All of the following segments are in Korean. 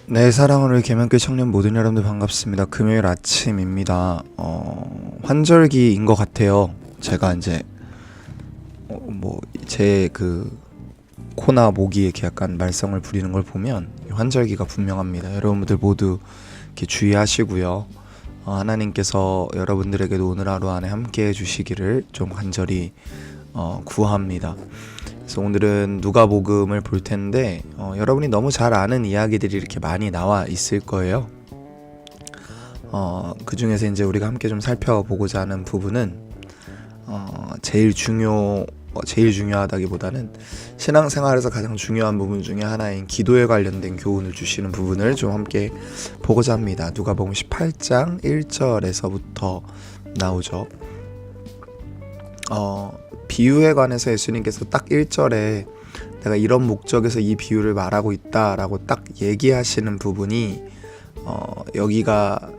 네, 사랑하는 계명교회 청년 모든 여러분들 반갑습니다. 금요일 아침입니다. 환절기인 것 같아요. 제가 이제 제 코나 모기에 이렇게 약간 말썽을 부리는 걸 보면 환절기가 분명합니다. 여러분들 모두 이렇게 주의하시고요. 하나님께서 여러분들에게도 오늘 하루 안에 함께 해주시기를 좀 간절히 구합니다. 그래서 오늘은 누가복음을 볼 텐데 여러분이 너무 잘 아는 이야기들이 이렇게 많이 나와 있을 거예요. 그 중에서 이제 우리가 함께 좀 살펴보고자 하는 부분은 제일 중요하다기보다는 신앙생활에서 가장 중요한 부분 중에 하나인 기도에 관련된 교훈을 주시는 부분을 좀 함께 보고자 합니다. 누가복음 18장 1절에서부터 나오죠. 비유에 관해서 예수님께서 딱 1절에 내가 이런 목적에서 이 비유를 말하고 있다라고 딱 얘기하시는 부분이 여기가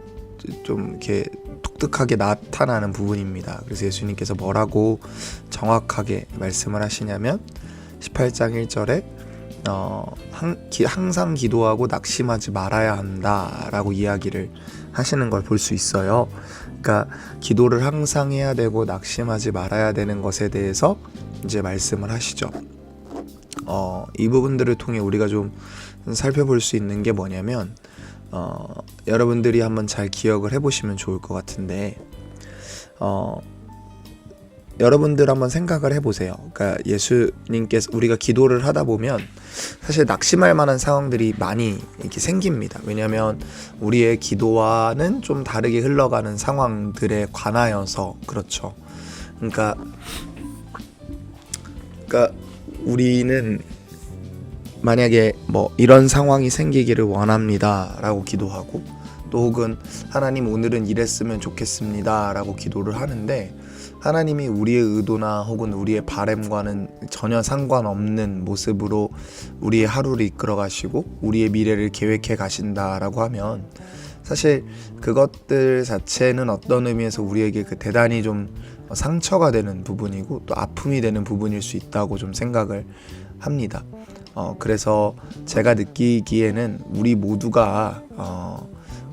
좀 이렇게 독특하게 나타나는 부분입니다. 그래서 예수님께서 뭐라고 정확하게 말씀을 하시냐면 18장 1절에 항상 기도하고 낙심하지 말아야 한다라고 이야기를 하시는 걸 볼 수 있어요. 그러니까 기도를 항상 해야 되고 낙심하지 말아야 되는 것에 대해서 이제 말씀을 하시죠. 이 부분들을 통해 우리가 좀 살펴볼 수 있는 게 뭐냐면 여러분들이 한번 잘 기억을 해보시면 좋을 것 같은데 여러분들 한번 생각을 해보세요. 그러니까 예수님께서 우리가 기도를 하다 보면 사실 낙심할 만한 상황들이 많이 이렇게 생깁니다. 왜냐하면 우리의 기도와는 좀 다르게 흘러가는 상황들에 관하여서 그렇죠. 그러니까 우리는 만약에 이런 상황이 생기기를 원합니다 라고 기도하고 또 혹은 하나님 오늘은 이랬으면 좋겠습니다 라고 기도를 하는데 하나님이 우리의 의도나 혹은 우리의 바램과는 전혀 상관없는 모습으로 우리의 하루를 이끌어 가시고 우리의 미래를 계획해 가신다라고 하면 사실 그것들 자체는 어떤 의미에서 우리에게 대단히 좀 상처가 되는 부분이고 또 아픔이 되는 부분일 수 있다고 좀 생각을 합니다. 그래서 제가 느끼기에는 우리 모두가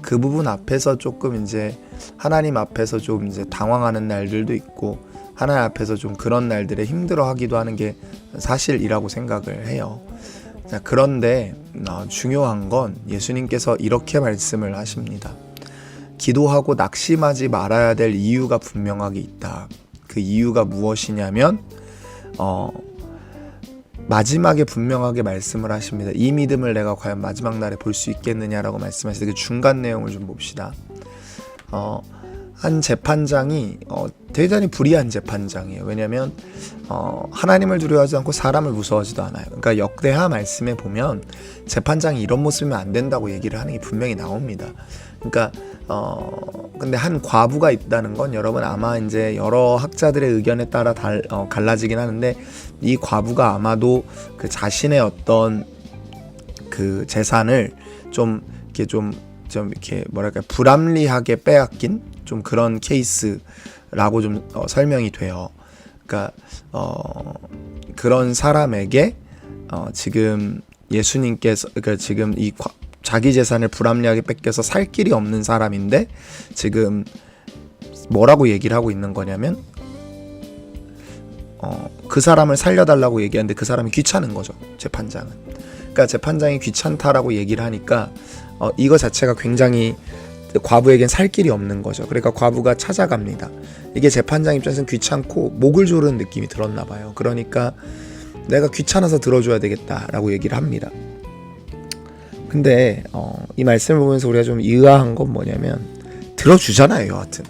그 부분 앞에서 조금 이제 하나님 앞에서 좀 이제 당황하는 날들도 있고 하나님 앞에서 좀 그런 날들에 힘들어하기도 하는 게 사실이라고 생각을 해요. 자, 그런데 중요한 건 예수님께서 이렇게 말씀을 하십니다. 기도하고 낙심하지 말아야 될 이유가 분명하게 있다. 그 이유가 무엇이냐면 마지막에 분명하게 말씀을 하십니다. 이 믿음을 내가 과연 마지막 날에 볼 수 있겠느냐라고 말씀하시는데 그 중간 내용을 좀 봅시다. 한 재판장이 대단히 불의한 재판장이에요. 왜냐하면 하나님을 두려워하지 않고 사람을 무서워하지도 않아요. 그러니까 역대하 말씀에 보면 재판장이 이런 모습이면 안 된다고 얘기를 하는 게 분명히 나옵니다. 그러니까 근데 한 과부가 있다는 건 여러분 아마 이제 여러 학자들의 의견에 따라 갈라지긴 하는데 이 과부가 아마도 그 자신의 어떤 그 재산을 좀 이렇게 뭐랄까 불합리하게 빼앗긴 좀 그런 케이스라고 좀 설명이 돼요. 그러니까 그런 사람에게 지금 예수님께서 그러니까 지금 자기 재산을 불합리하게 뺏겨서 살 길이 없는 사람인데 지금 뭐라고 얘기를 하고 있는 거냐면 그 사람을 살려달라고 얘기하는데 그 사람이 귀찮은 거죠. 재판장은. 그러니까 재판장이 귀찮다라고 얘기를 하니까 이거 자체가 굉장히 과부에겐 살 길이 없는 거죠. 그러니까 과부가 찾아갑니다. 이게 재판장 입장에서는 귀찮고 목을 조르는 느낌이 들었나 봐요. 그러니까 내가 귀찮아서 들어줘야 되겠다라고 얘기를 합니다. 근데 이 말씀을 보면서 우리가 좀 의아한 건 뭐냐면 들어주잖아요, 여하튼.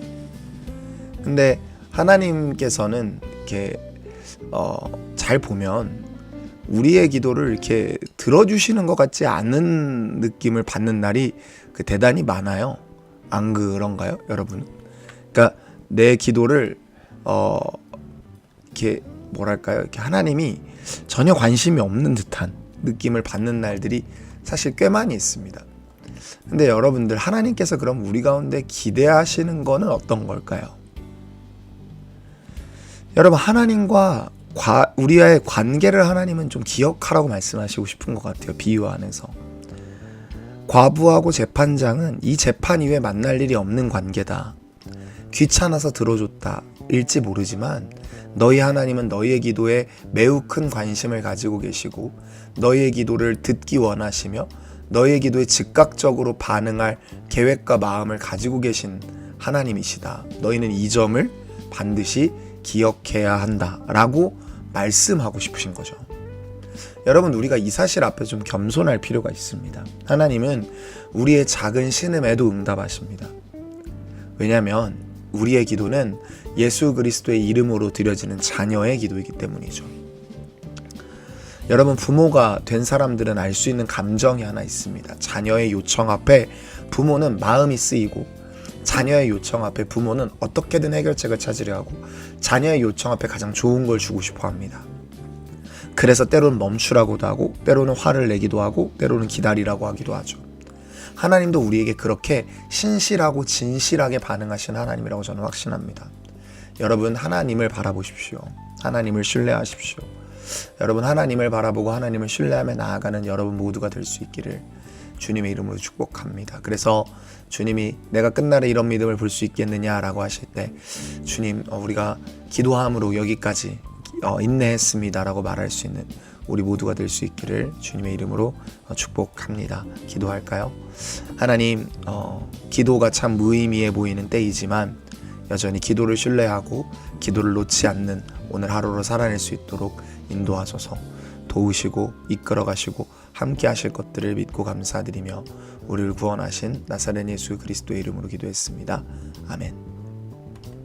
근데 하나님께서는 이렇게 잘 보면 우리의 기도를 이렇게 들어주시는 것 같지 않은 느낌을 받는 날이 대단히 많아요. 안 그런가요, 여러분? 그러니까 내 기도를 이렇게 뭐랄까요, 이렇게 하나님이 전혀 관심이 없는 듯한 느낌을 받는 날들이 사실 꽤 많이 있습니다. 근데 여러분들 하나님께서 그럼 우리 가운데 기대하시는 거는 어떤 걸까요? 여러분 하나님과 우리와의 관계를 하나님은 좀 기억하라고 말씀하시고 싶은 것 같아요. 비유 안에서 과부하고 재판장은 이 재판 이후에 만날 일이 없는 관계다. 귀찮아서 들어줬다 일지 모르지만 너희 하나님은 너희의 기도에 매우 큰 관심을 가지고 계시고 너희의 기도를 듣기 원하시며 너희의 기도에 즉각적으로 반응할 계획과 마음을 가지고 계신 하나님이시다. 너희는 이 점을 반드시 기억해야 한다라고 말씀하고 싶으신 거죠. 여러분, 우리가 이 사실 앞에 좀 겸손할 필요가 있습니다. 하나님은 우리의 작은 신음에도 응답하십니다. 왜냐하면 우리의 기도는 예수 그리스도의 이름으로 드려지는 자녀의 기도이기 때문이죠. 여러분, 부모가 된 사람들은 알 수 있는 감정이 하나 있습니다. 자녀의 요청 앞에 부모는 마음이 쓰이고 자녀의 요청 앞에 부모는 어떻게든 해결책을 찾으려 하고 자녀의 요청 앞에 가장 좋은 걸 주고 싶어 합니다. 그래서 때로는 멈추라고도 하고 때로는 화를 내기도 하고 때로는 기다리라고 하기도 하죠. 하나님도 우리에게 그렇게 신실하고 진실하게 반응하신 하나님이라고 저는 확신합니다. 여러분, 하나님을 바라보십시오. 하나님을 신뢰하십시오. 여러분, 하나님을 바라보고 하나님을 신뢰하며 나아가는 여러분 모두가 될 수 있기를 주님의 이름으로 축복합니다. 그래서 주님이 내가 끝날에 이런 믿음을 볼 수 있겠느냐라고 하실 때 주님, 우리가 기도함으로 여기까지 인내했습니다라고 말할 수 있는 우리 모두가 될 수 있기를 주님의 이름으로 축복합니다. 기도할까요? 하나님, 기도가 참 무의미해 보이는 때이지만 여전히 기도를 신뢰하고 기도를 놓지 않는 오늘 하루로 살아낼 수 있도록 인도하소서. 도우시고 이끌어 가시고 함께 하실 것들을 믿고 감사드리며 우리를 구원하신 나사렛 예수 그리스도의 이름으로 기도했습니다. 아멘.